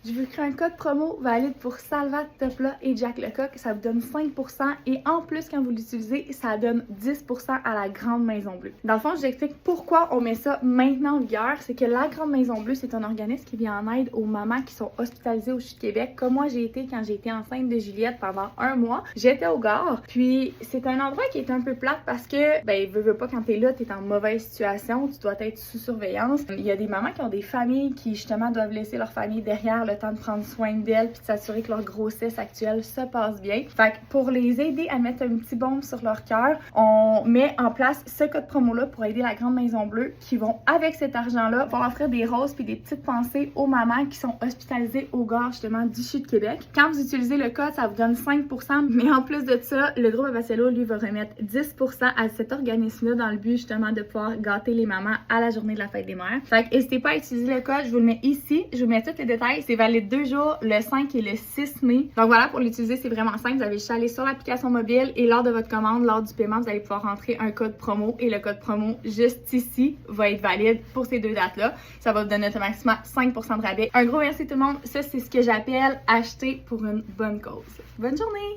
Je vous crée un code promo valide pour Salvat, Topla et Jack Lecoq. Ça vous donne 5% et en plus, quand vous l'utilisez, ça donne 10% à la Grande Maison Bleue. Dans le fond, je vous explique pourquoi on met ça maintenant en vigueur. C'est que la Grande Maison Bleue, c'est un organisme qui vient en aide aux mamans qui sont hospitalisées au CHU de Québec, comme moi j'ai été quand j'ai été enceinte de Juliette pendant 1 mois. J'étais au Gard, puis c'est un endroit qui est un peu plate parce que, ben, veux pas, quand t'es là, t'es en mauvaise situation, tu dois être sous surveillance. Il y a des mamans qui ont des familles qui, justement, doivent laisser leur famille derrière le temps de prendre soin d'elles puis de s'assurer que leur grossesse actuelle se passe bien. Fait que pour les aider à mettre un petit baume sur leur cœur, on met en place ce code promo-là pour aider la Grande Maison Bleue qui vont, avec cet argent-là, vont offrir des roses puis des petites pensées aux mamans qui sont hospitalisées au Gard, justement, du CHU de Québec. Quand vous utilisez le code, ça vous donne 5%, mais en plus de ça, le groupe Abacello, lui, va remettre 10% à cet organisme-là dans le but, justement, de pouvoir gâter les mamans à la journée de la fête des mères. Fait que n'hésitez pas à utiliser le code, je vous le mets ici, je vous mets tous les détails. C'est valide 2 jours, le 5 et le 6 mai. Donc voilà, pour l'utiliser, c'est vraiment simple. Vous avez juste à aller sur l'application mobile et lors de votre commande, lors du paiement, vous allez pouvoir rentrer un code promo et le code promo juste ici va être valide pour ces 2 dates-là. Ça va vous donner automatiquement 5% de rabais. Un gros merci tout le monde. Ça, c'est ce que j'appelle acheter pour une bonne cause. Bonne journée!